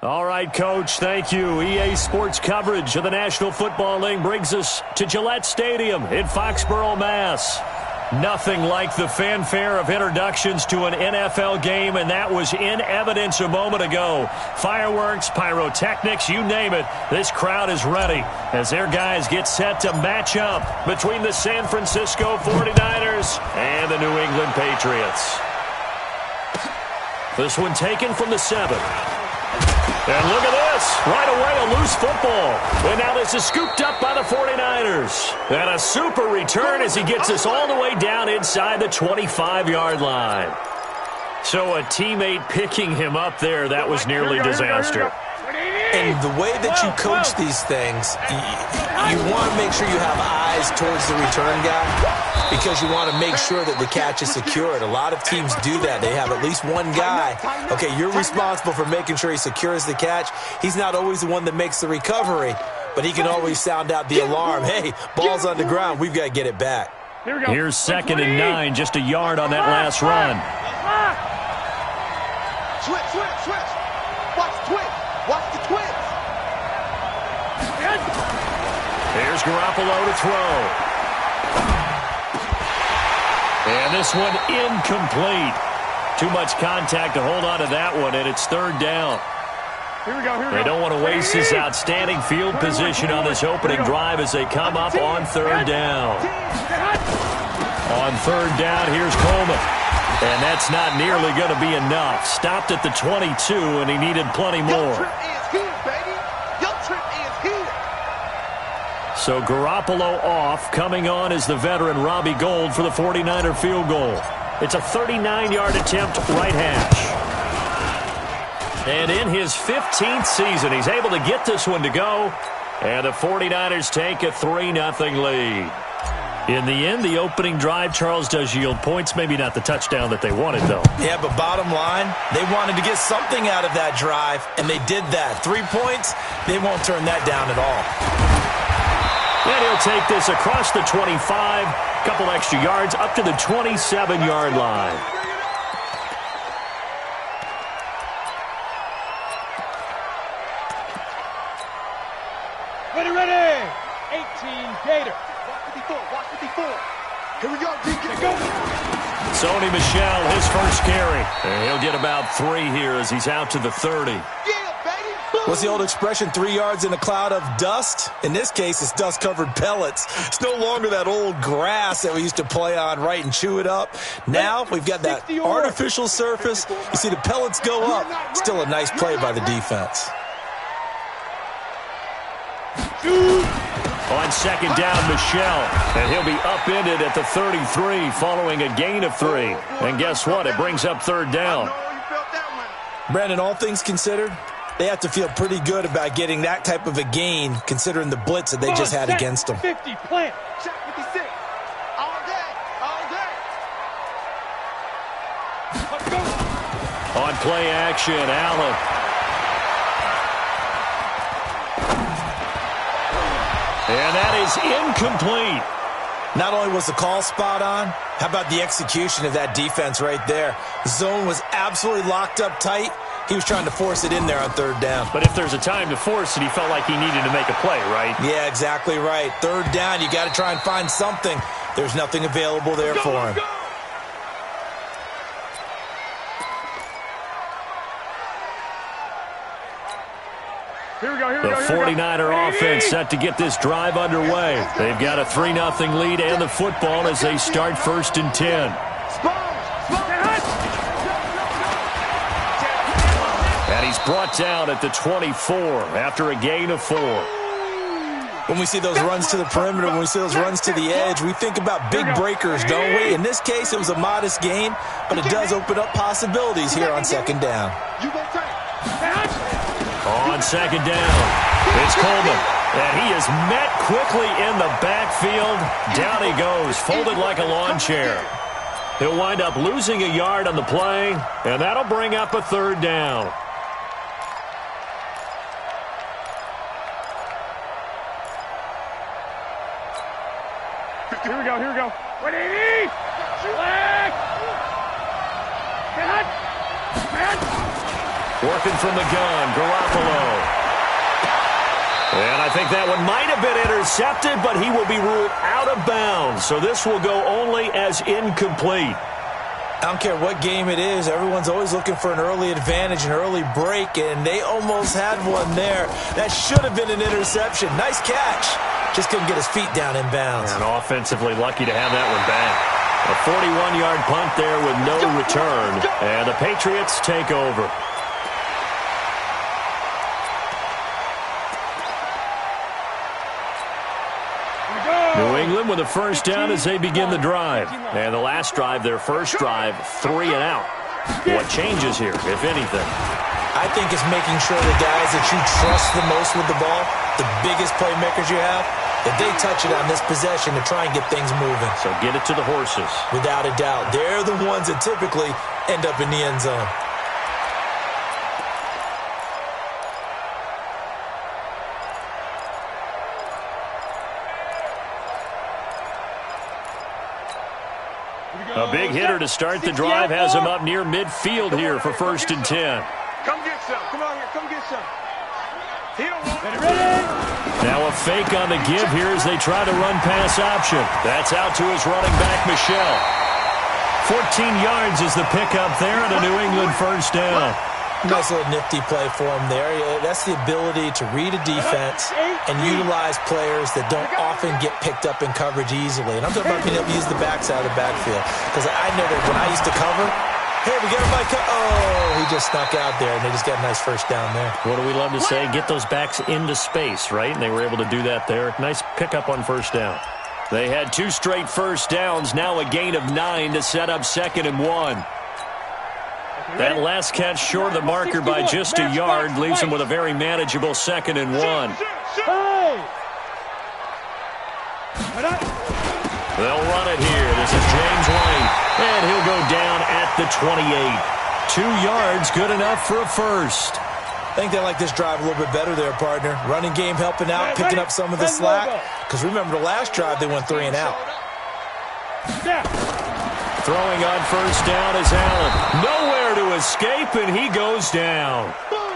All right, Coach, thank you. EA Sports coverage of the National Football League brings us to Gillette Stadium in Foxborough, Mass. Nothing like the fanfare of introductions to an NFL game, and that was in evidence a moment ago. Fireworks, pyrotechnics, you name it. This crowd is ready as their guys get set to match up between the San Francisco 49ers and the New England Patriots. This one taken from the 7. And look at this. Right away, a loose football. And now this is scooped up by the 49ers. And a super return as he gets this all the way down inside the 25-yard line. So a teammate picking him up there, that was nearly disaster. And the way that you coach these things, you want to make sure you have eyes towards the return guy because you want to make sure that the catch is secured. A lot of teams do that. They have at least one guy. Okay, you're responsible for making sure he secures the catch. He's not always the one that makes the recovery, but he can always sound out the alarm. Hey, ball's on the ground. We've got to get it back. Here's 2nd and 9, just a yard on that last run. Switch. Watch the twitch. Watch the twitch. There's Garoppolo to throw. And this one incomplete. Too much contact to hold on to that one, and it's 3rd down. They don't want to waste this outstanding field position on this opening drive as they come up on 3rd down. On 3rd down, here's Coleman. And that's not nearly going to be enough. Stopped at the 22, and he needed plenty more. So Garoppolo off. Coming on is the veteran Robbie Gould for the 49er field goal. It's a 39-yard attempt, right hash. And in his 15th season, he's able to get this one to go. And the 49ers take a 3-0 lead. In the end, the opening drive, Charles, does yield points. Maybe not the touchdown that they wanted, though. Yeah, but bottom line, they wanted to get something out of that drive, and they did that. 3 points, they won't turn that down at all. And he'll take this across the 25, a couple extra yards, up to the 27-yard line. Ready. 18 Gator. Watch 54. Here we go, DK. Go. Sony Michel, his first carry. And he'll get about 3 here as he's out to the 30. Yeah, baby. What's the old expression, 3 yards in a cloud of dust? In this case, it's dust-covered pellets. It's no longer that old grass that we used to play on, right, and chew it up. Now we've got that artificial surface. You see the pellets go up. Still a nice play by the defense. On 2nd down, Michel, and he'll be upended at the 33 following a gain of 3. And guess what? It brings up 3rd down. Brandon, all things considered, they have to feel pretty good about getting that type of a gain considering the blitz that they just had against them. 50, plant. Check 56. All day. On play action, Allen. And that is incomplete. Not only was the call spot on, how about the execution of that defense right there? The zone was absolutely locked up tight. He was trying to force it in there on 3rd down. But if there's a time to force it, he felt like he needed to make a play, right? Yeah, exactly right. 3rd down, you got to try and find something. There's nothing available there for him. The 49er offense set to get this drive underway. They've got a 3-0 lead and the football as they start 1st and 10. And he's brought down at the 24 after a gain of 4. When we see those runs to the perimeter, when we see those runs to the edge, we think about big breakers, don't we? In this case, it was a modest gain, but it does open up possibilities here on 2nd down. On 2nd down, it's Coleman. And he is met quickly in the backfield. Down he goes, folded like a lawn chair. He'll wind up losing a yard on the play, and that'll bring up a 3rd down. Here we go. 180. Select. Working from the gun, Garoppolo. And I think that one might have been intercepted, but he will be ruled out of bounds. So this will go only as incomplete. I don't care what game it is. Everyone's always looking for an early advantage, an early break, and they almost had one there. That should have been an interception. Nice catch. Just couldn't get his feet down in bounds. And offensively lucky to have that one back. A 41-yard punt there with no return. And the Patriots take over. New England with a first down as they begin the drive. And the last drive, their first drive, 3 and out. What changes here, if anything? I think it's making sure the guys that you trust the most with the ball, the biggest playmakers you have, that they touch it on this possession to try and get things moving. So get it to the horses. Without a doubt. They're the ones that typically end up in the end zone. A big hitter to start the drive has him up near midfield here for 1st and 10. Come get some. Come on here. Come get some. Now a fake on the give here as they try to run pass option. That's out to his running back, Michel. 14 yards is the pickup there and a New England first down. Nice little nifty play for him there. That's the ability to read a defense and utilize players that don't often get picked up in coverage easily. And I'm talking about being able to use the backside of the backfield. Because I know that when I used to cover, hey, we got a bike. Oh, he just snuck out there, and they just got a nice first down there. What do we love to say? Get those backs into space, right? And they were able to do that there. Nice pickup on first down. They had 2 straight first downs, now a gain of 9 to set up 2nd and 1. That last catch short of the marker by just a yard leaves him with a very manageable 2nd and 1. They'll run it here. This is James White, and he'll go down at the 28. 2 yards, good enough for a first. I think they like this drive a little bit better there, partner. Running game helping out, picking up some of the slack. Because remember, the last drive they went 3 and out. Throwing on first down is Allen. Nowhere to escape, and he goes down.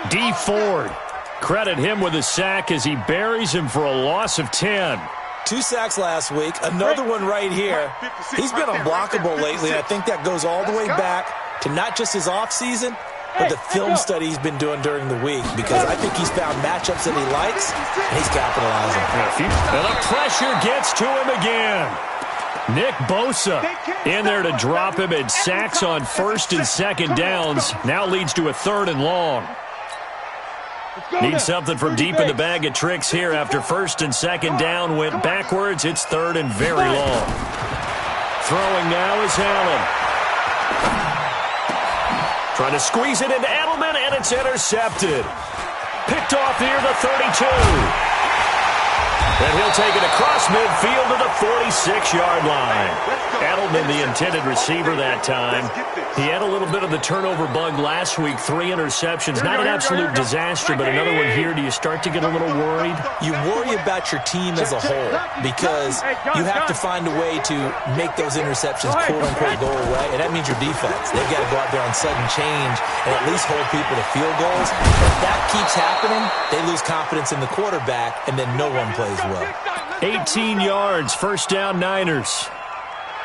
D. Ford. Credit him with a sack as he buries him for a loss of 10. 2 sacks last week, another one right here. He's been unblockable lately, and I think that goes all the way back to not just his offseason, but the film study he's been doing during the week, because I think he's found matchups that he likes, and he's capitalizing. And the pressure gets to him again. Nick Bosa in there to drop him, and sacks on 1st and 2nd downs. Now leads to a 3rd and long. Needs something from deep in the bag of tricks here after 1st and 2nd down went backwards. It's 3rd and very long. Throwing now is Allen. Trying to squeeze it into Edelman, and it's intercepted. Picked off here, the 32. And he'll take it across midfield to the 46-yard line. Edelman, the intended receiver that time. He had a little bit of the turnover bug last week. 3 interceptions. Not an absolute disaster, but another one here. Do you start to get a little worried? You worry about your team as a whole because you have to find a way to make those interceptions quote-unquote go away, and that means your defense. They've got to go out there on sudden change and at least hold people to field goals. If that keeps happening, they lose confidence in the quarterback, and then no one plays well. 18 yards, first down Niners.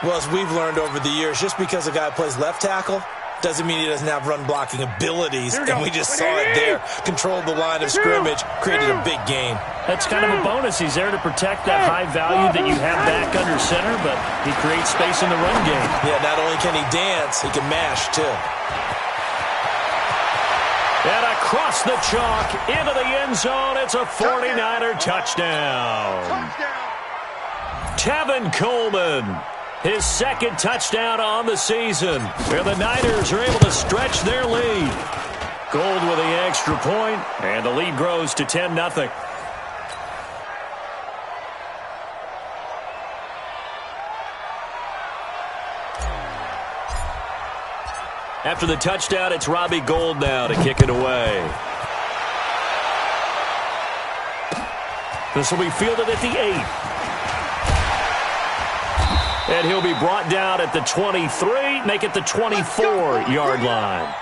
Well, as we've learned over the years, just because a guy plays left tackle doesn't mean he doesn't have run-blocking abilities, and we just saw it there. Controlled the line of scrimmage, created a big gain. That's kind of a bonus. He's there to protect that high value that you have back under center, but he creates space in the run game. Yeah, not only can he dance, he can mash, too. And across the chalk, into the end zone, it's a 49er touchdown. Tevin Coleman, his 2nd touchdown on the season. And the Niners are able to stretch their lead. Gold with the extra point, and the lead grows to 10-0. After the touchdown, it's Robbie Gould now to kick it away. This will be fielded at the 8. And he'll be brought down at the 23, make it the 24-yard line.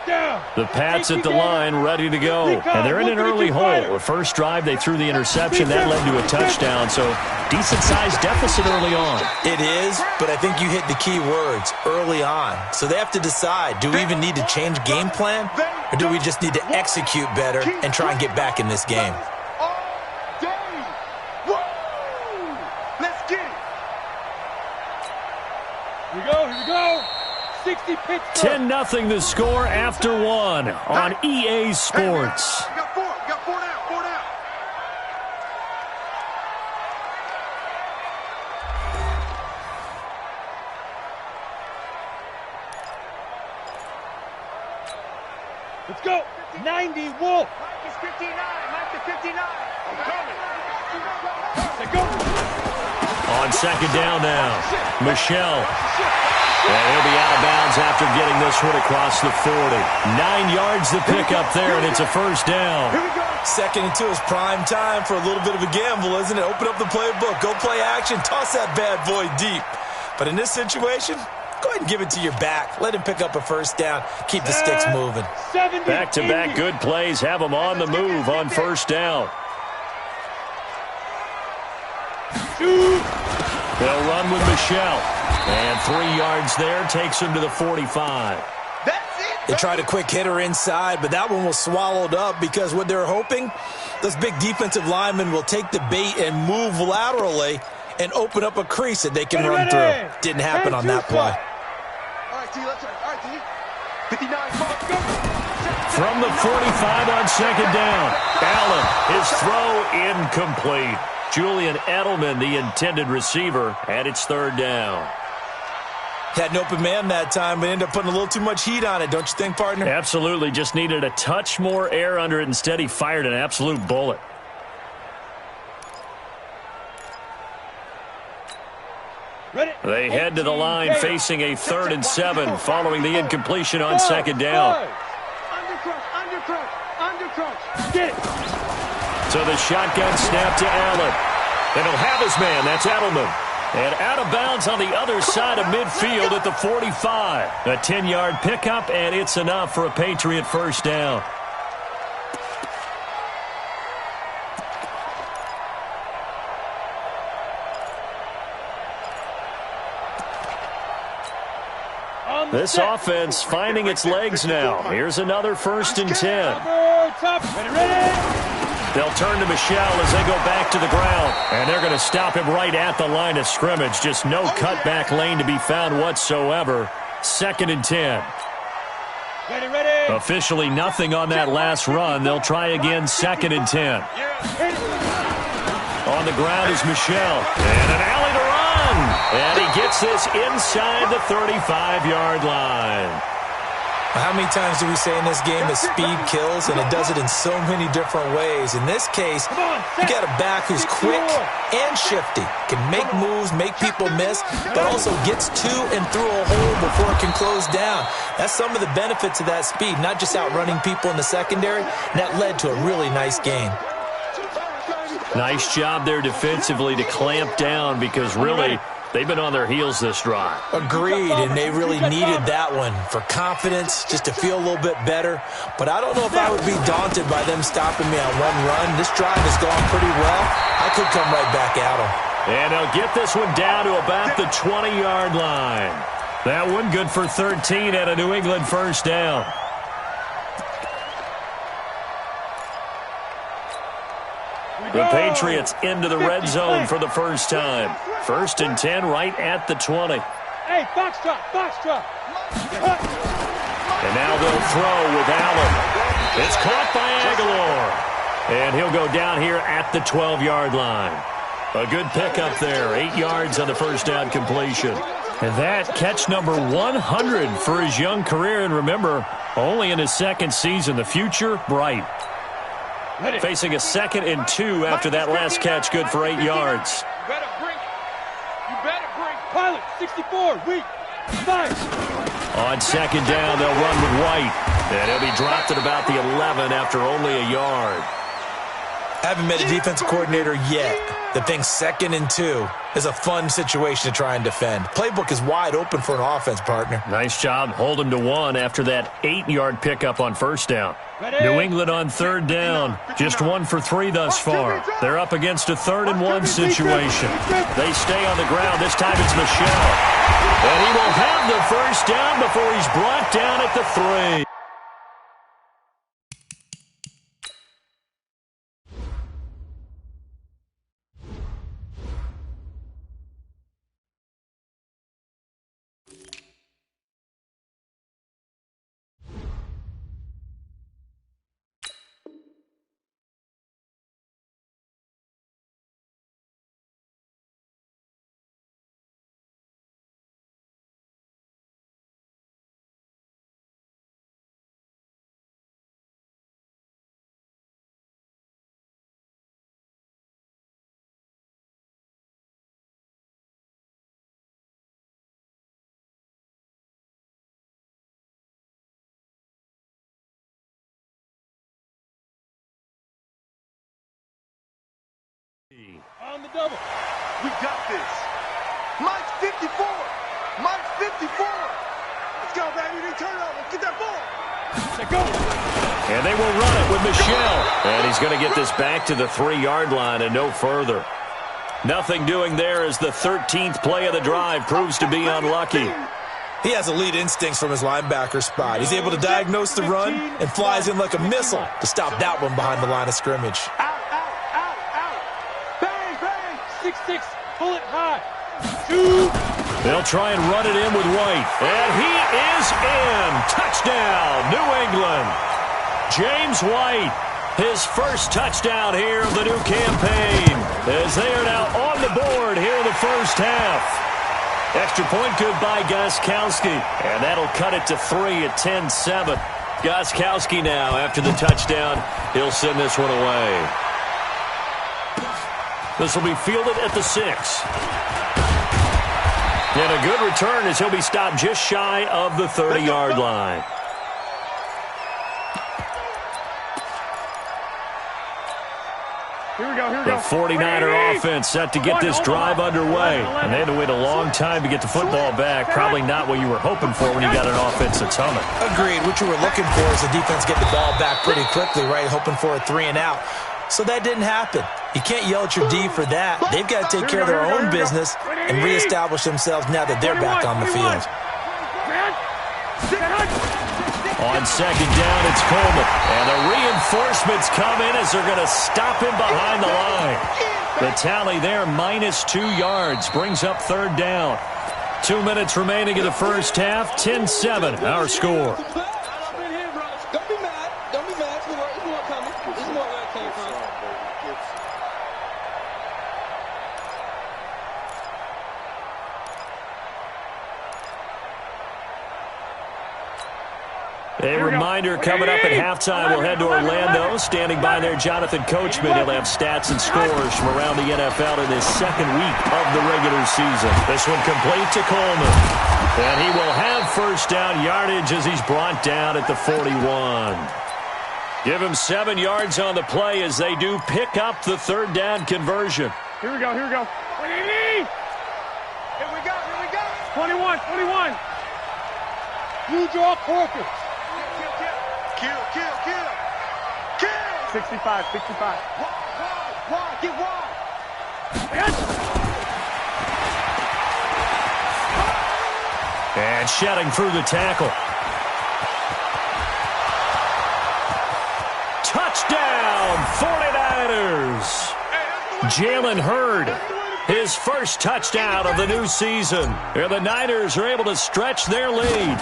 The Pats at the line, ready to go. And they're in an early hole. The first drive, they threw the interception. That led to a touchdown, so decent-sized deficit early on. It is, but I think you hit the key words, early on. So they have to decide, do we even need to change game plan, or do we just need to execute better and try and get back in this game? Let's get it. Here we go. 60 Pittsburgh. 10-0 the score after one on EA Sports. You got four down. Let's go. 90 Wolf. Mike is 59. Mike is 59. I'm coming. Let's go. On second down now, Michelle. And he'll be out of bounds after getting this one across the 40. 9 yards to pick up there, and it's a first down. Second and 2 is prime time for a little bit of a gamble, isn't it? Open up the playbook, go play action, toss that bad boy deep. But in this situation, go ahead and give it to your back. Let him pick up a first down. Keep the sticks moving. Back-to-back good plays have them on the move on first down. They'll run with Michelle. And 3 yards there takes him to the 45. That's it. They tried a quick hitter inside, but that one was swallowed up because what they're hoping, those big defensive linemen will take the bait and move laterally and open up a crease that they can run through. Didn't happen on that play. All right, T, let's go. All right, T. 59, go. From the 45 on second down, Allen, his throw incomplete. Julian Edelman, the intended receiver, and it's third down. Had an open man that time, but ended up putting a little too much heat on it, don't you think, partner? Absolutely. Just needed a touch more air under it. Instead, he fired an absolute bullet. They head to the line facing a 3rd and 7 following the incompletion on second down. Undercrush. Get it. So the shotgun snap to Allen. And he'll have his man. That's Edelman. And out of bounds on the other side of midfield at the 45. A 10-yard pickup, and it's enough for a Patriot first down. This offense finding its legs now. Here's another 1st and 10. Ready. They'll turn to Michelle as they go back to the ground. And they're going to stop him right at the line of scrimmage. Just no cutback lane to be found whatsoever. 2nd and 10. Ready. Officially nothing on that last run. They'll try again 2nd and 10. On the ground is Michelle. And an alley to run. And he gets this inside the 35-yard line. How many times do we say in this game that speed kills, and it does it in so many different ways? In this case, you got a back who's quick and shifty, can make moves, make people miss, but also gets to and through a hole before it can close down. That's some of the benefits of that speed, not just outrunning people in the secondary, and that led to a really nice game. Nice job there defensively to clamp down because really they've been on their heels this drive. Agreed, and they really needed that one for confidence, just to feel a little bit better. But I don't know if I would be daunted by them stopping me on one run. This drive has gone pretty well. I could come right back at them. And they'll get this one down to about the 20-yard line. That one good for 13 at a New England first down. The Patriots into the red zone for the first time. 1st and 10 right at the 20. Hey, box drop. And now they'll throw with Allen. It's caught by Aguilar. And he'll go down here at the 12-yard line. A good pickup there. 8 yards on the first down completion. And that catch number 100 for his young career. And remember, only in his 2nd season. The future, bright. Facing a 2nd and 2 after that last catch, good for 8 yards. You better bring Pilot, 64, weak, 5. On second down, they'll run with White. And he'll be dropped at about the 11 after only a yard. Haven't met a defensive coordinator yet that thinks 2nd and 2 is a fun situation to try and defend. Playbook is wide open for an offense, partner. Nice job. Hold him to 1 after that 8-yard pickup on first down. New England on 3rd down. Just 1 for 3 thus far. They're up against a 3rd and 1 situation. They stay on the ground. This time it's Michel. And he will have the first down before he's brought down at the 3. On the double. We got this. Mike's 54. Mike's 54. Let's go, baby. Turnover. Get that ball. Let's go. And they will run it with Michel. And he's going to get this back to the 3-yard line and no further. Nothing doing there as the 13th play of the drive proves to be unlucky. He has elite instincts from his linebacker spot. He's able to diagnose the run and flies in like a missile to stop that one behind the line of scrimmage. 6'6", pull it high. Shoot. They'll try and run it in with White. And he is in. Touchdown, New England. James White, his first touchdown here of the new campaign, as they are now on the board here in the first half. Extra point good by Gostkowski. And that'll cut it to 3 at 10-7. Gostkowski now, after the touchdown, he'll send this one away. This will be fielded at the 6. And a good return as he'll be stopped just shy of the 30-yard line. Here we go, The 49er offense set to get this drive underway. And they had to wait a long time to get the football back. Probably not what you were hoping for when you got an offense that's humming. Agreed. What you were looking for is the defense get the ball back pretty quickly, right? Hoping for a 3 and out. So that didn't happen. You can't yell at your D for that. They've got to take care of their own business and reestablish themselves now that they're back on the field. On 2nd down, it's Coleman. And the reinforcements come in as they're going to stop him behind the line. The tally there, -2 yards, brings up 3rd down. 2 minutes remaining in the first half, 10-7, our score. Don't be mad. Don't be mad. There's more coming. There's more where it came from. A reminder coming up at halftime, we'll head to Orlando. Standing by there, Jonathan Coachman. He'll have stats and scores from around the NFL in his 2nd week of the regular season. This one complete to Coleman. And he will have first down yardage as he's brought down at the 41. Give him 7 yards on the play as they do pick up the 3rd down conversion. Here we go, here we go. Here we go, here we go. 21, 21. You draw Porkers. Kill. 65, 65. Wide, get wide. And shedding through the tackle. Touchdown, 49ers. Jalen Hurd, his first touchdown of the new season. And the Niners are able to stretch their lead.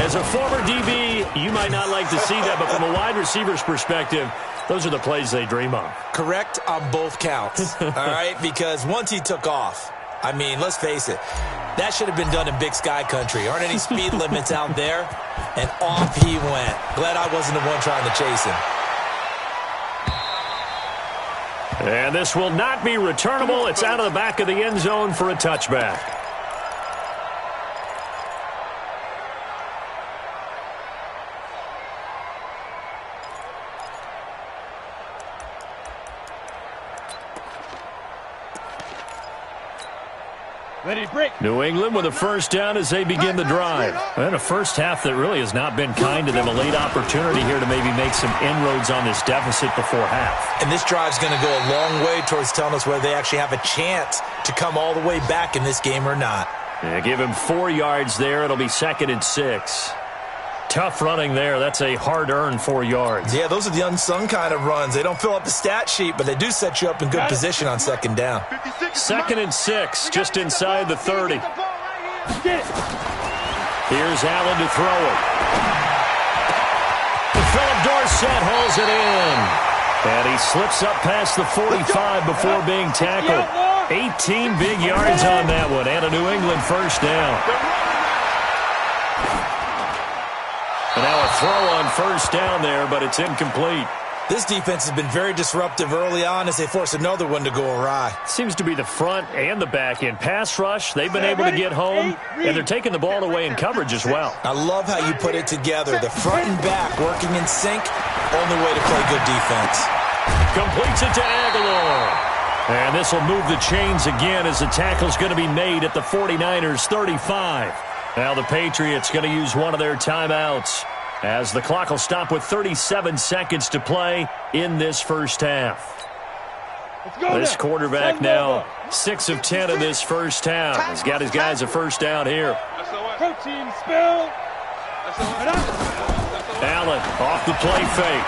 As a former DB, you might not like to see that, but from a wide receiver's perspective, those are the plays they dream of. Correct on both counts, all right? Because once he took off, I mean, let's face it, that should have been done in Big Sky Country. Aren't any speed limits out there? And off he went. Glad I wasn't the one trying to chase him. And this will not be returnable. It's out of the back of the end zone for a touchback. Ready, break. New England with a first down as they begin the drive. And a first half that really has not been kind to them. A late opportunity here to maybe make some inroads on this deficit before half. And this drive's going to go a long way towards telling us whether they actually have a chance to come all the way back in this game or not. Yeah, give him 4 yards there. It'll be 2nd and 6. Tough running there. That's a hard-earned 4 yards. Yeah, those are the unsung kind of runs. They don't fill up the stat sheet, but they do set you up in good position on 2nd down. 2nd and 6, just inside the 30. Here's Allen to throw it. Philip Dorsett hauls it in. And he slips up past the 45 before being tackled. 18 big yards on that one, and a New England first down. And now a throw on first down there, but it's incomplete. This defense has been very disruptive early on as they force another one to go awry. Seems to be the front and the back end. Pass rush, they've been able to get home, and they're taking the ball away in coverage as well. I love how you put it together. The front and back working in sync, only way to play good defense. Completes it to Aguilar. And this will move the chains again as the tackle's going to be made at the 49ers 35. Now the Patriots going to use one of their timeouts as the clock will stop with 37 seconds to play in this first half. This quarterback now 6 of 10 in this first half. He's got his guys a first down here. Protein spill. Allen off the play fake.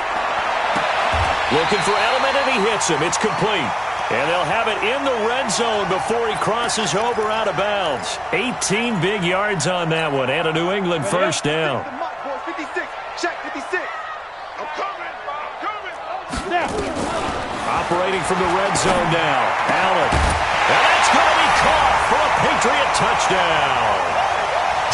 Looking for Edelman, and he hits him. It's complete. And they'll have it in the red zone before he crosses over out of bounds. 18 big yards on that one, and a New England first down. 56. Check 56. I'm coming. Operating from the red zone now. Allen. And that's going to be caught for a Patriot touchdown.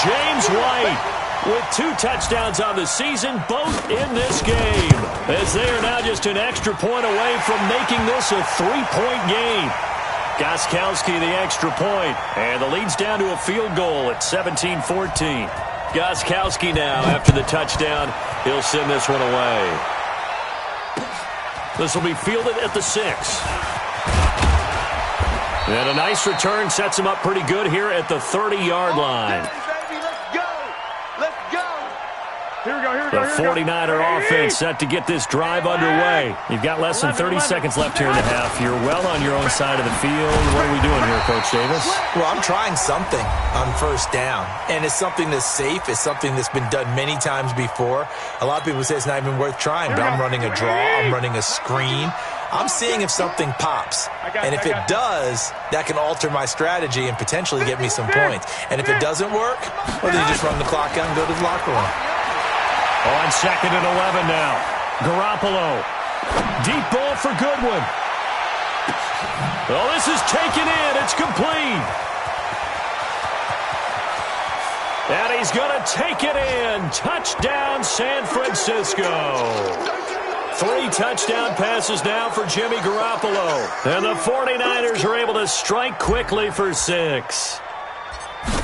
James White with 2 touchdowns on the season, both in this game, as they are now just an extra point away from making this a 3-point game. Gostkowski the extra point, and the lead's down to a field goal at 17-14. Gostkowski now, after the touchdown, he'll send this one away. This will be fielded at the 6. And a nice return sets him up pretty good here at the 30-yard line. The 49er offense set to get this drive underway. You've got less than 30 seconds left here in the half. You're well on your own side of the field. What are we doing here, Coach Davis? Well, I'm trying something on first down, and it's something that's safe. It's something that's been done many times before. A lot of people say it's not even worth trying, but I'm running a draw. I'm running a screen. I'm seeing if something pops, and if it does, that can alter my strategy and potentially get me some points. And if it doesn't work, well, then you just run the clock out and go to the locker room. On 2nd and 11 now. Garoppolo. Deep ball for Goodwin. Oh, this is taken in. It's complete. And he's going to take it in. Touchdown, San Francisco. 3 touchdown passes now for Jimmy Garoppolo. And the 49ers are able to strike quickly for 6.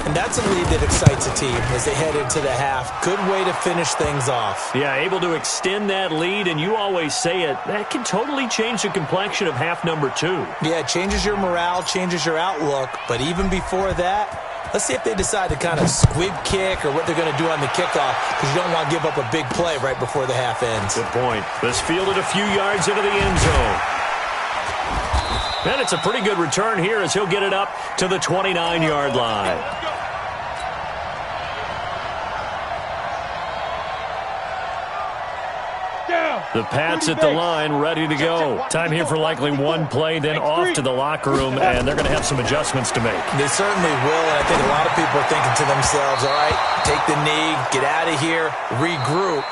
And that's a lead that excites a team as they head into the half. Good way to finish things off. Yeah, able to extend that lead, and you always say it, that can totally change the complexion of half number 2. Yeah, it changes your morale, changes your outlook, but even before that, let's see if they decide to kind of squib kick or what they're going to do on the kickoff, because you don't want to give up a big play right before the half ends. Good point. This fielded a few yards into the end zone. And it's a pretty good return here as he'll get it up to the 29-yard line. The Pats at the line, ready to go. Time here for likely one play, then off to the locker room, and they're going to have some adjustments to make. They certainly will, and I think a lot of people are thinking to themselves, all right, take the knee, get out of here, regroup.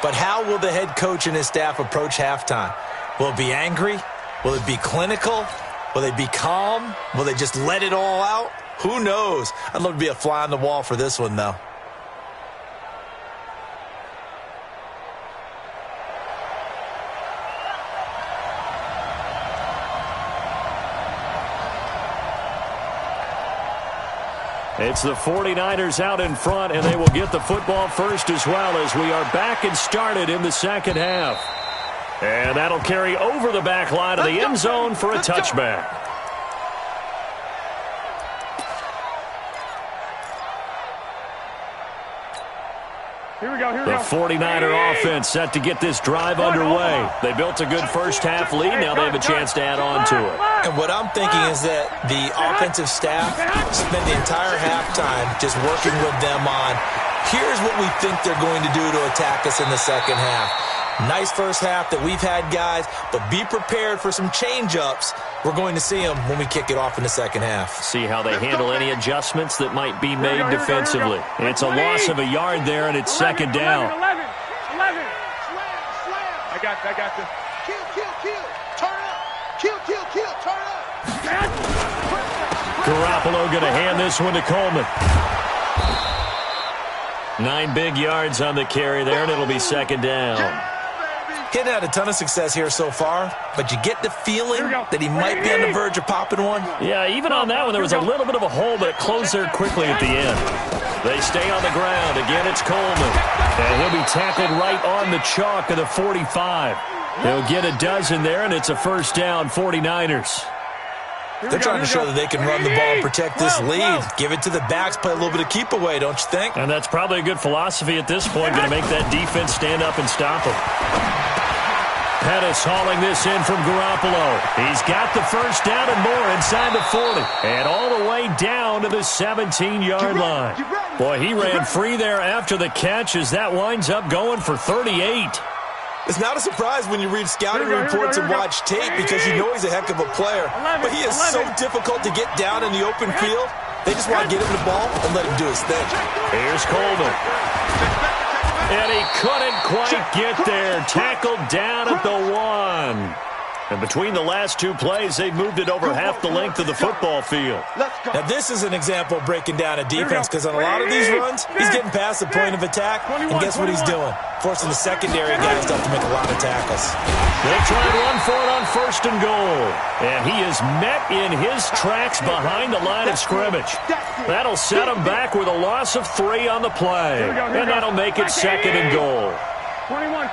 But how will the head coach and his staff approach halftime? Will it be angry? Will it be clinical? Will they be calm? Will they just let it all out? Who knows? I'd love to be a fly on the wall for this one, though. It's the 49ers out in front, and they will get the football first as well as we are back and started in the second half. And that'll carry over the back line of the end zone for a touchback. Here we go. The 49er offense set to get this drive underway. They built a good first-half lead. Now they have a chance to add on to it. And what I'm thinking is that the offensive staff spent the entire halftime just working with them on, here's what we think they're going to do to attack us in the second half. Nice first half that we've had, guys, but be prepared for some change-ups. We're going to see them when we kick it off in the second half. See how they handle any adjustments that might be made defensively. It's a loss of a yard there, and it's second down. 11. I got you. Kill. Turn up. Kill. Turn up. Garoppolo going to hand this one to Coleman. 9 big yards on the carry there, and it'll be second down. Hitting had a ton of success here so far, but you get the feeling that he might be on the verge of popping one. Yeah, even on that one, there was a little bit of a hole, but it closed there quickly at the end. They stay on the ground. Again, it's Coleman. And he'll be tackled right on the chalk of the 45. He'll get a dozen there, and it's a first down, 49ers. They're trying to show that they can run the ball and protect this lead. Give it to the backs, play a little bit of keep away, don't you think? And that's probably a good philosophy at this point, going to make that defense stand up and stop them. Pettis hauling this in from Garoppolo. He's got the first down and more inside the 40. And all the way down to the 17-yard line. Boy, he ran free there after the catch as that winds up going for 38. It's not a surprise when you read scouting reports and watch tape because you know he's a heck of a player. But he is so difficult to get down in the open field. They just want to get him the ball and let him do his thing. Here's Coleman. And he couldn't quite get there. Tackled down at the 1. And between the last two plays, they've moved it over half the length of the football field. Now, this is an example of breaking down a defense because on a lot of these runs, he's getting past the point of attack. And guess what he's doing? Forcing the secondary guys to have to make a lot of tackles. They try and run for it on first and goal. And he is met in his tracks behind the line of scrimmage. That'll set him back with a loss of 3 on the play. And that'll make it second and goal. 21.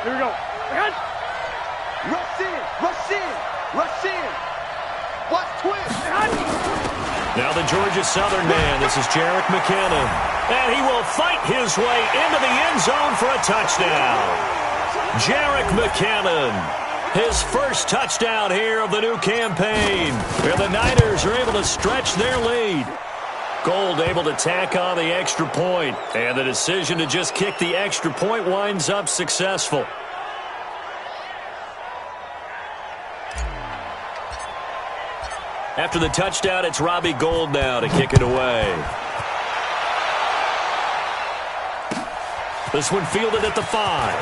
Here we go. Rush in. Watch twist. Now the Georgia Southern man. This is Jerick McKinnon. And he will fight his way into the end zone for a touchdown. Jerick McKinnon. His first touchdown here of the new campaign. And the Niners are able to stretch their lead. Gold able to tack on the extra point. And the decision to just kick the extra point winds up successful. After the touchdown, it's Robbie Gould now to kick it away. This one fielded at the 5.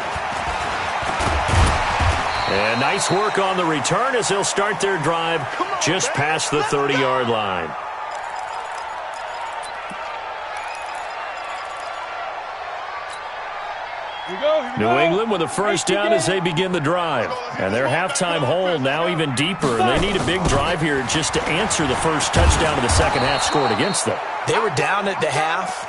And nice work on the return as they'll start their drive just past the 30-yard line. New England with a first down as they begin the drive. And their halftime hole now even deeper. And they need a big drive here just to answer the first touchdown of the second half scored against them. They were down at the half.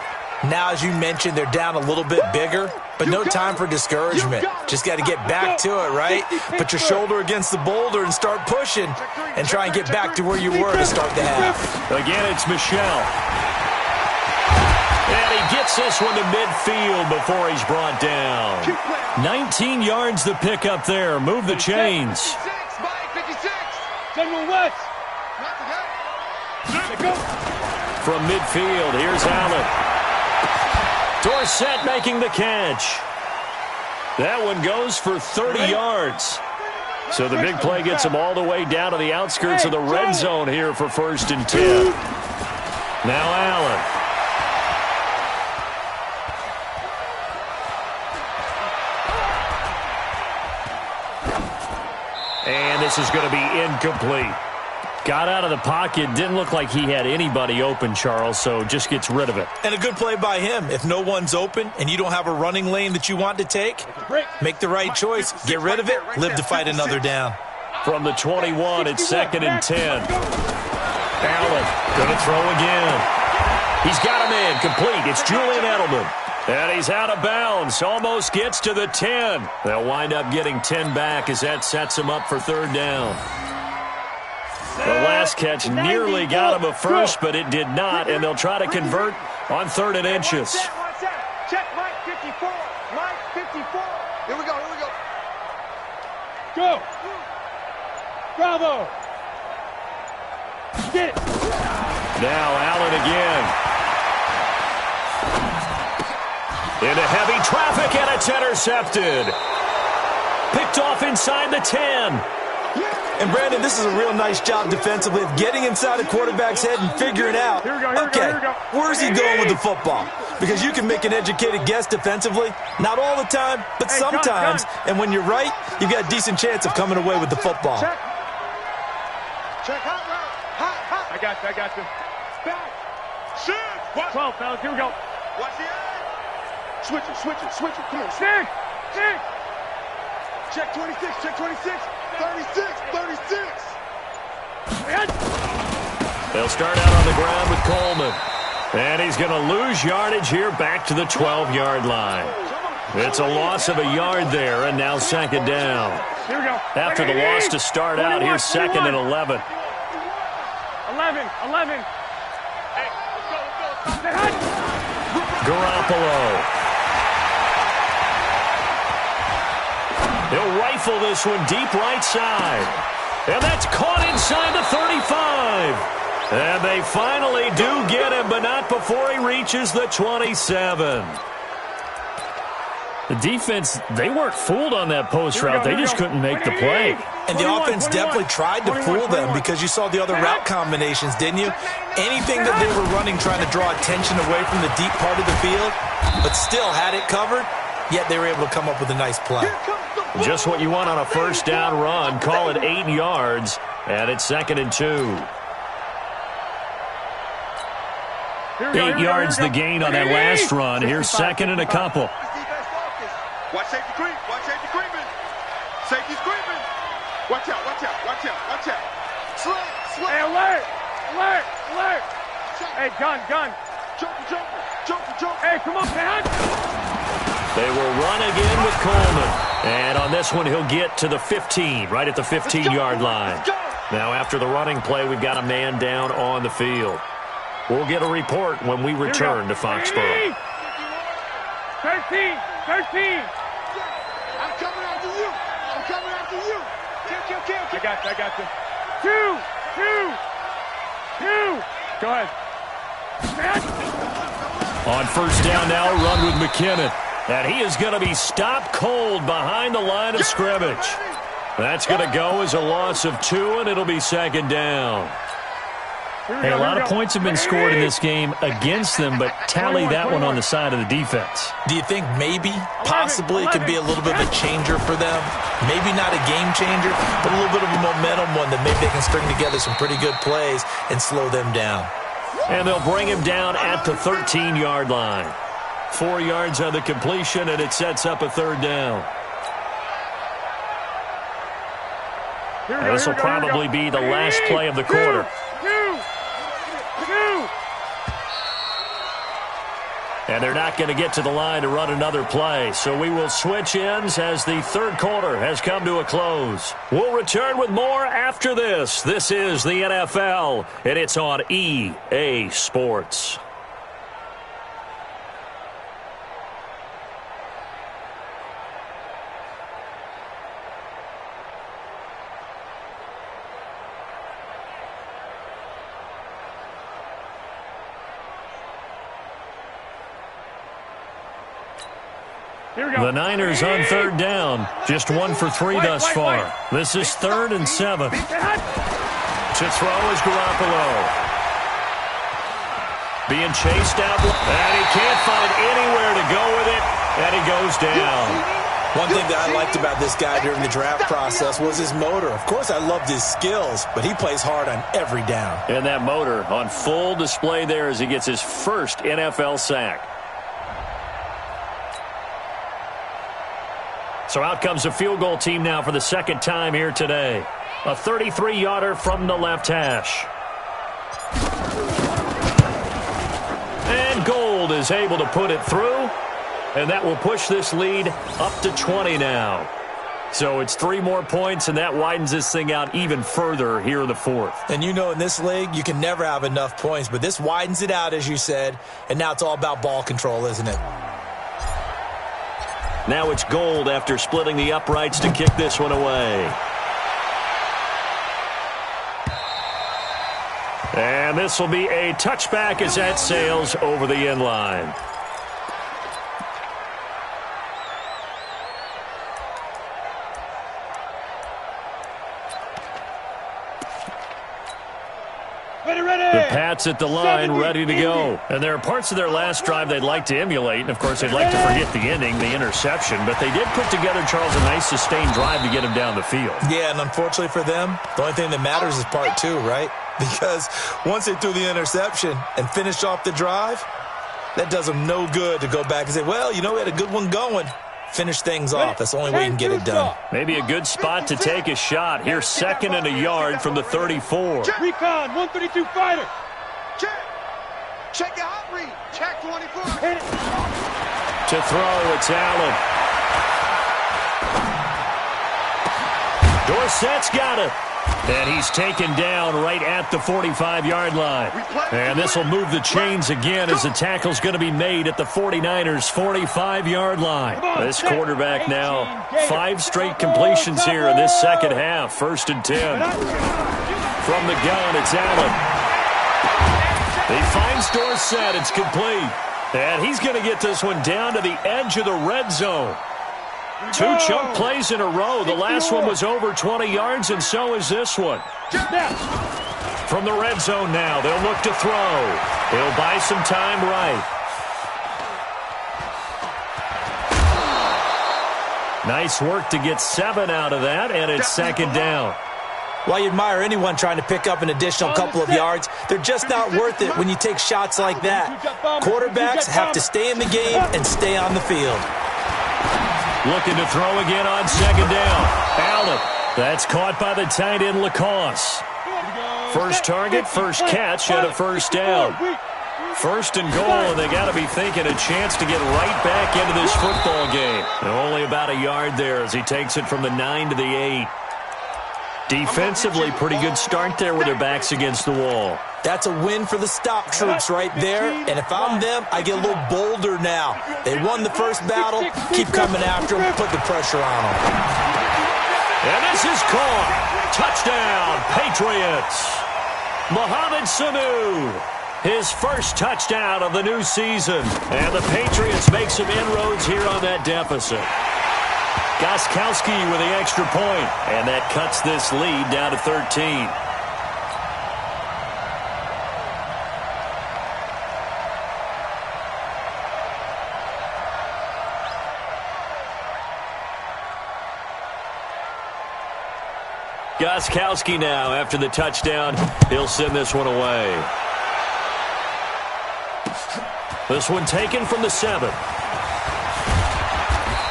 Now, as you mentioned, they're down a little bit bigger. But no time for discouragement. Just got to get back to it, right? Put your shoulder against the boulder and start pushing. And try and get back to where you were to start the half. Again, it's Michel. And he gets this one to midfield before he's brought down. 19 yards to pick up there. Move the chains. General West. From midfield, here's Allen. Dorsett making the catch. That one goes for 30 yards. So the big play gets him all the way down to the outskirts of the red zone here for first and 10. Now Allen. And this is going to be incomplete. Got out of the pocket. Didn't look like he had anybody open, Charles, so just gets rid of it. And a good play by him. If no one's open and you don't have a running lane that you want to take, make the right choice. Get rid of it. Live to fight another down. From the 21, it's second and 10. Allen going to throw again. He's got him in. Complete. It's Julian Edelman. And he's out of bounds. Almost gets to the 10. They'll wind up getting 10 back as that sets him up for third down. The last catch nearly got him a first, but it did not, and they'll try to convert on 3rd and inches. Check Mike 55. Here we go, here we go. Go. Bravo. Get it. Now Allen again. Into heavy traffic, and it's intercepted. Picked off inside the 10. And, Brandon, this is a real nice job defensively of getting inside a quarterback's head and figuring out, where's he going with the football? Because you can make an educated guess defensively, not all the time, but sometimes. And when you're right, you've got a decent chance of coming away with the football. Check. Check, hot, hot. I got you. Back. Shoot. Watch. 12, fellas, here we go. Watch the eye. Switch it. Come on. Six. Check 26, 36. They'll start out on the ground with Coleman. And he's going to lose yardage here back to the 12-yard line. It's a loss of a yard there, and now second down. Here we go. After the loss to start out, here's second and 11. 11. Garoppolo. He'll rifle this one deep right side. And that's caught inside the 35. And they finally do get him, but not before he reaches the 27. The defense, they weren't fooled on that post route. They just couldn't make the play. And the offense definitely tried to fool them because you saw the other route combinations, didn't you? Anything that they were running trying to draw attention away from the deep part of the field, but still had it covered, yet they were able to come up with a nice play. Just what you want on a first down run. Call it 8 yards, and it's second and 2. 8 yards the gain on that last run. Here's second and a couple. Watch safety creep. Safety's creeping. Watch out. Slip. Hey, alert. Hey, gun. Jumper. Hey, come on, man. They will run again with Coleman. And on this one, he'll get to the 15, right at the 15-yard line. Now, after the running play, we've got a man down on the field. We'll get a report when we return to Foxborough. 13. I'm coming after you. Kill. I got you. Two. Go ahead. On first down now, run with McKinnon. And he is going to be stopped cold behind the line of scrimmage. That's going to go as a loss of 2, and it'll be second down. Hey, a lot of points have been scored in this game against them, but tally that one on the side of the defense. Do you think maybe, possibly, it could be a little bit of a changer for them? Maybe not a game changer, but a little bit of a momentum one that maybe they can string together some pretty good plays and slow them down. And they'll bring him down at the 13-yard line. 4 yards on the completion, and it sets up a third down. This will probably be the last play of the quarter. And they're not going to get to the line to run another play. So we will switch ends as the third quarter has come to a close. We'll return with more after this. This is the NFL, and it's on EA Sports. The Niners on third down. Just 1 for 3 thus far. This is 3rd and 7. To throw is Garoppolo. Being chased out. And he can't find anywhere to go with it. And he goes down. One thing that I liked about this guy during the draft process was his motor. Of course, I loved his skills, but he plays hard on every down. And that motor on full display there as he gets his first NFL sack. So out comes the field goal team now for the second time here today. A 33-yarder from the left hash. And Gold is able to put it through. And that will push this lead up to 20 now. So it's 3 more points, and that widens this thing out even further here in the fourth. And you know in this league, you can never have enough points. But this widens it out, as you said. And now it's all about ball control, isn't it? Now it's Gold after splitting the uprights to kick this one away. And this will be a touchback as that sails over the end line. The Pats at the line, ready to go. And there are parts of their last drive they'd like to emulate. And, of course, they'd like to forget the ending, the interception. But they did put together, Charles, a nice sustained drive to get him down the field. Yeah, and unfortunately for them, the only thing that matters is part two, right? Because once they threw the interception and finished off the drive, that does them no good to go back and say, well, you know, we had a good one going. Finish things off. That's the only way you can get it done. Maybe a good spot to take a shot. Here's 2nd and a yard from the 34. Recon, 132 fighter. Check. Check your hot read. Check 24. To throw, it's Allen. Dorsett's got it. And he's taken down right at the 45-yard line. And this will move the chains again as the tackle's going to be made at the 49ers' 45-yard line. This quarterback now 5 straight completions here in this second half. 1st and 10. From the gun, it's Allen. He finds Dorsett. It's complete. And he's going to get this one down to the edge of the red zone. 2 chunk plays in a row. The last one was over 20 yards, and so is this one. From the red zone now, they'll look to throw. He'll buy some time right. Nice work to get 7 out of that, and it's 2nd down. While you admire anyone trying to pick up an additional couple of yards, they're just not worth it when you take shots like that. Quarterbacks have to stay in the game and stay on the field. Looking to throw again on 2nd down. Allen. That's caught by the tight end, Lacoste. First target, first catch, and a 1st down. 1st and goal, and they got to be thinking a chance to get right back into this football game. And only about a yard there as he takes it from the 9 to the 8. Defensively, pretty good start there with their backs against the wall. That's a win for the stop troops right there. And if I'm them, I get a little bolder now. They won the first battle. Keep coming after them. Put the pressure on them. And this is caught. Touchdown, Patriots. Mohamed Sanu. His first touchdown of the new season. And the Patriots make some inroads here on that deficit. Gostkowski with the extra point. And that cuts this lead down to 13. Gostkowski now, after the touchdown, he'll send this one away. This one taken from the 7.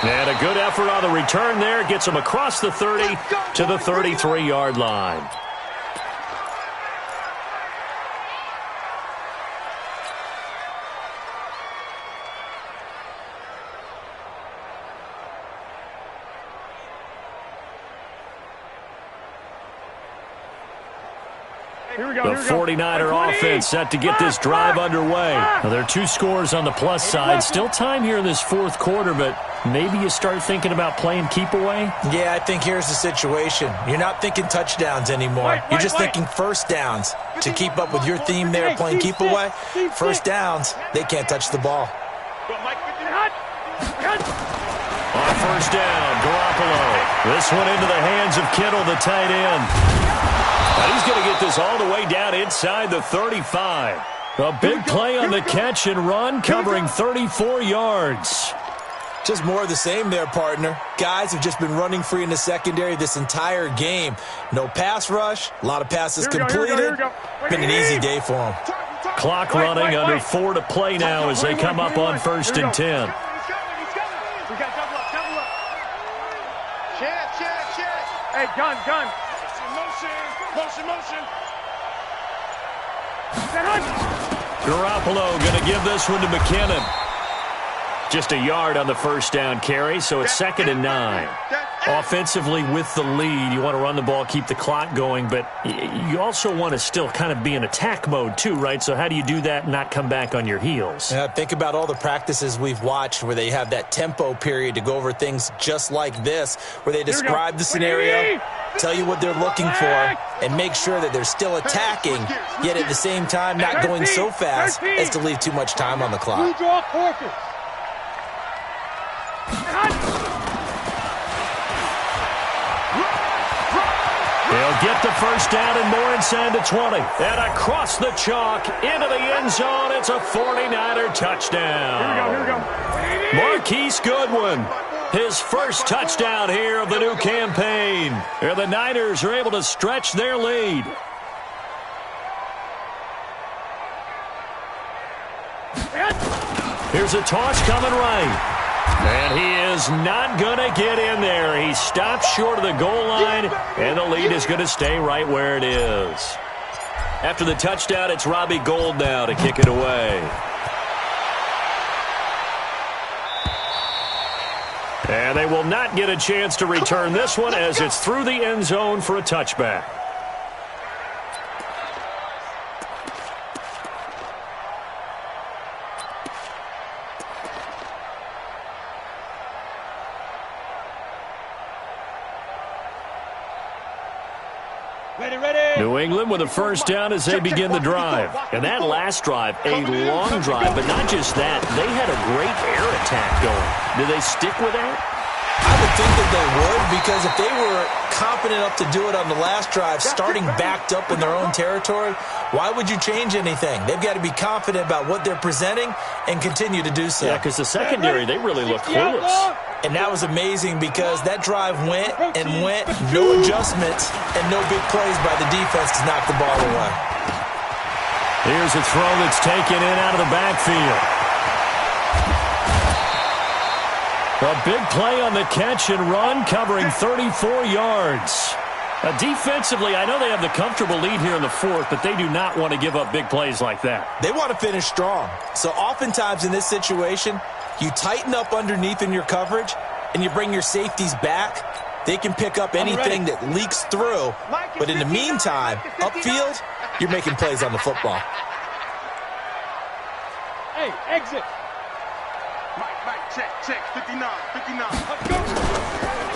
And a good effort on the return there. Gets him across the 30 to the 33-yard line. The 49er offense set to get this drive underway. Now, there are 2 scores on the plus side. Still time here in this 4th quarter, but maybe you start thinking about playing keep away? Yeah, I think here's the situation. You're not thinking touchdowns anymore. You're just thinking 1st downs. To keep up with your theme there, playing keep away, 1st downs, they can't touch the ball. On 1st down, Garoppolo. This one into the hands of Kittle, the tight end. And he's going to get this all the way down inside the 35. A big play on the catch and run, covering 34 yards. Just more of the same there, partner. Guys have just been running free in the secondary this entire game. No pass rush, a lot of passes completed. Been an easy day for them. Clock running, under 4 to play now as they come up on 1st and 10. Hey, gun. Motion. Garoppolo going to give this one to McKinnon. Just a yard on the 1st down carry, so it's 2nd and 9. Offensively with the lead, you want to run the ball, keep the clock going, but you also want to still kind of be in attack mode too, right? So how do you do that and not come back on your heels? Yeah, think about all the practices we've watched where they have that tempo period to go over things just like this, where they describe the scenario, tell you what they're looking for, and make sure that they're still attacking, yet at the same time not going so fast as to leave too much time on the clock. They'll get the first down and more inside the 20. And across the chalk, into the end zone. It's a 49er touchdown. Here we go. Marquise Goodwin, his first touchdown here of the new campaign. And the Niners are able to stretch their lead. Here's a toss coming right. And he is not going to get in there. He stops short of the goal line, and the lead is going to stay right where it is. After the touchdown, it's Robbie Gould now to kick it away. And they will not get a chance to return this one as it's through the end zone for a touchback. New England with a first down as they begin the drive. And that last drive, a long drive, but not just that. They had a great air attack going. Do they stick with that? I would think that they would, because if they were confident enough to do it on the last drive, starting backed up in their own territory, why would you change anything? They've got to be confident about what they're presenting and continue to do so. Yeah, because the secondary, they really look clueless. And that was amazing because that drive went and went, no adjustments and no big plays by the defense to knock the ball away. Here's a throw that's taken in out of the backfield. A big play on the catch and run, covering 34 yards. Defensively, I know they have the comfortable lead here in the fourth, but they do not want to give up big plays like that. They want to finish strong. So oftentimes in this situation, you tighten up underneath in your coverage, and you bring your safeties back. They can pick up anything that leaks through. But in the meantime, upfield, you're making plays on the football. Hey, exit. Mike, check, 59.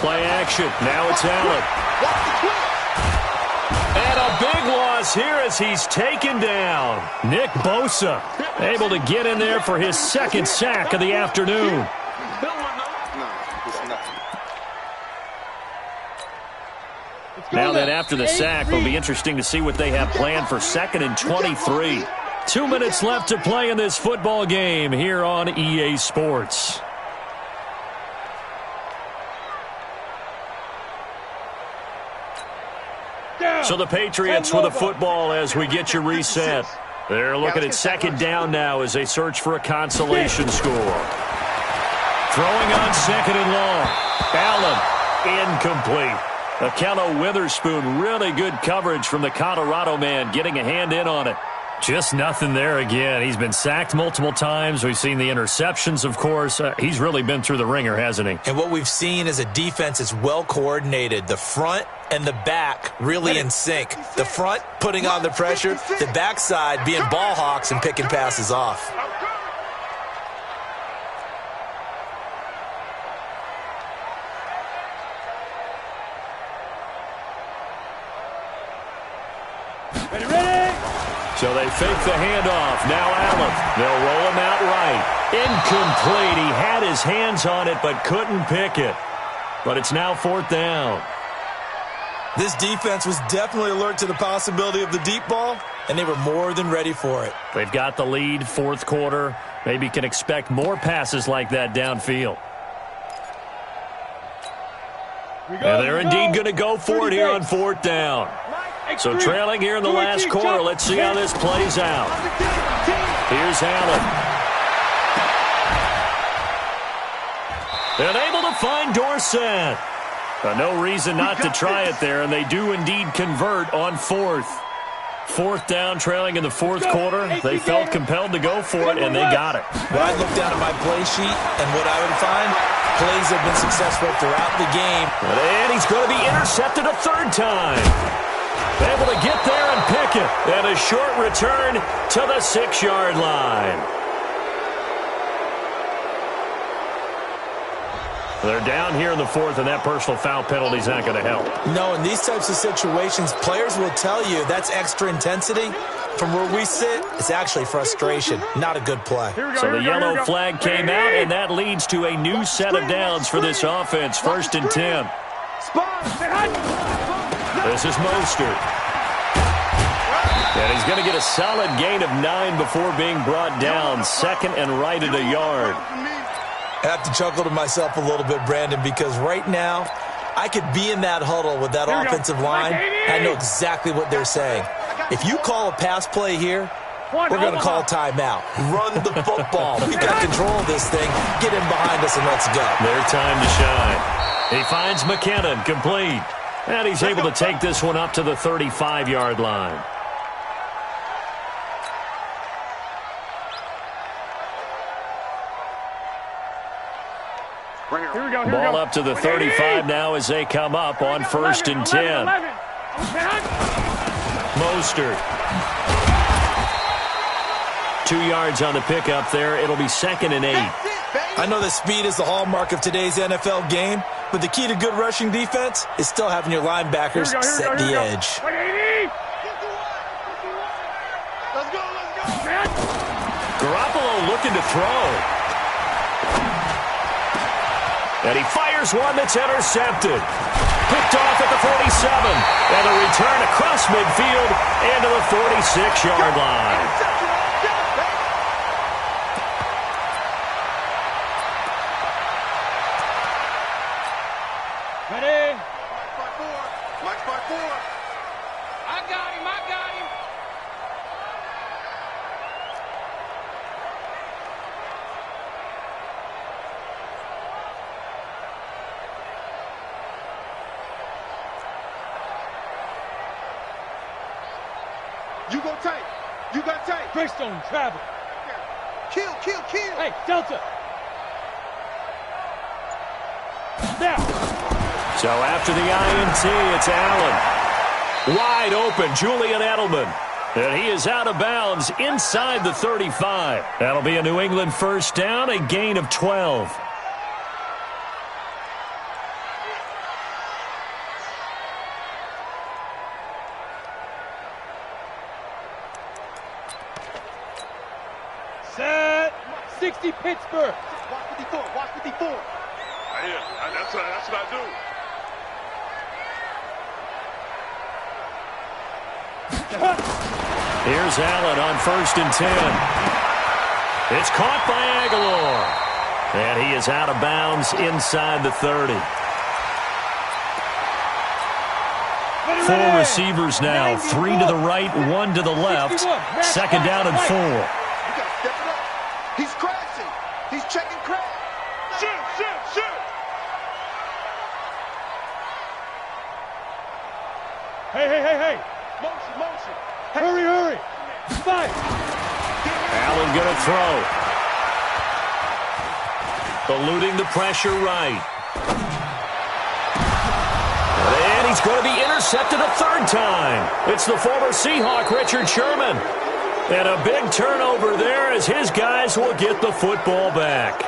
Play action. Now it's Allen. And a big loss here as he's taken down. Nick Bosa able to get in there for his second sack of the afternoon. Now that after the sack, it'll be interesting to see what they have planned for 2nd and 23. 2 minutes left to play in this football game here on EA Sports. So the Patriots with a football as we get you reset. They're looking at 2nd down now as they search for a consolation score. Throwing on 2nd and long. Allen, incomplete. Ahkello Witherspoon, really good coverage from the Colorado man, getting a hand in on it. Just nothing there again. He's been sacked multiple times. We've seen the interceptions, of course. He's really been through the ringer, hasn't he? And what we've seen is a defense that's well coordinated. The front and the back really in sync. The front putting on the pressure, the backside being ball hawks and picking passes off. So they fake the handoff. Now Allen. They'll roll him out right. Incomplete. He had his hands on it but couldn't pick it. But it's now 4th down. This defense was definitely alert to the possibility of the deep ball, and they were more than ready for it. They've got the lead, 4th quarter. Maybe can expect more passes like that downfield. And they're indeed going to go for it here on 4th down. So trailing here in the last quarter. Let's see how this plays out. Here's Allen. And able to find Dorsett. No reason not to try it there, and they do indeed convert on 4th. 4th down, trailing in the 4th quarter. They felt compelled to go for it, and they got it. When I look down at my play sheet and what I would find, plays have been successful throughout the game. And he's going to be intercepted a 3rd time. Able to get there and pick it. And a short return to the 6-yard line. They're down here in the 4th, and that personal foul penalty is not going to help. No, in these types of situations, players will tell you that's extra intensity. From where we sit, it's actually frustration, not a good play. So the yellow flag came out, and that leads to a new set of downs for this offense. 1st and 10. This is Mostert. And he's going to get a solid gain of 9 before being brought down. 2nd and right at a yard. I have to chuckle to myself a little bit, Brandon, because right now I could be in that huddle with that offensive line. I know exactly what they're saying. If you call a pass play here, we're going to call timeout. Run the football. We've got control of this thing. Get in behind us and let's go. Their time to shine. He finds McKinnon, complete. And he's able to take this one up to the 35-yard line. Ball up to the 35 now as they come up on 1st and 10. Mostert. 2 yards on the pickup there. It'll be 2nd and 8. I know that speed is the hallmark of today's NFL game, but the key to good rushing defense is still having your linebackers set the edge. Let's go. Garoppolo looking to throw. And he fires one that's intercepted. Picked off at the 47. And a return across midfield into the 46-yard line. Ready? Mike's by 4. I got him. You go tight. You got tight. Greystone, travel. Kill. Hey, Delta. Now. So after the INT, it's Allen. Wide open, Julian Edelman. And he is out of bounds inside the 35. That'll be a New England 1st down, a gain of 12. Set. 60 Pittsburgh. Watch 54. Yeah, that's what I do. Here's Allen on 1st and 10. It's caught by Aguilar. And he is out of bounds inside the 30. 4 receivers now. 3 to the right, 1 to the left. 2nd down and 4. You got to step it up. He's crashing. He's checking crash. Shoot. Hey. Motion. Hurry. 5. Allen going to throw. Eluding the pressure right. And he's going to be intercepted a 3rd time. It's the former Seahawk, Richard Sherman. And a big turnover there as his guys will get the football back.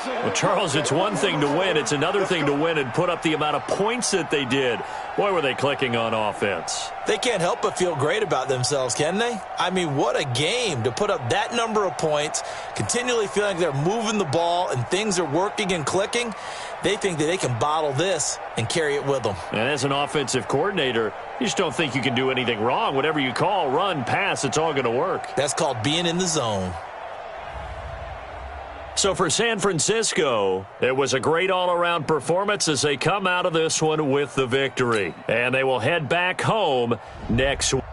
Well, Charles, it's one thing to win. It's another thing to win and put up the amount of points that they did. Boy, were they clicking on offense. They can't help but feel great about themselves, can they? I mean, what a game to put up that number of points, continually feeling like they're moving the ball and things are working and clicking. They think that they can bottle this and carry it with them. And as an offensive coordinator, you just don't think you can do anything wrong. Whatever you call, run, pass, it's all going to work. That's called being in the zone. So for San Francisco, it was a great all-around performance as they come out of this one with the victory. And they will head back home next week.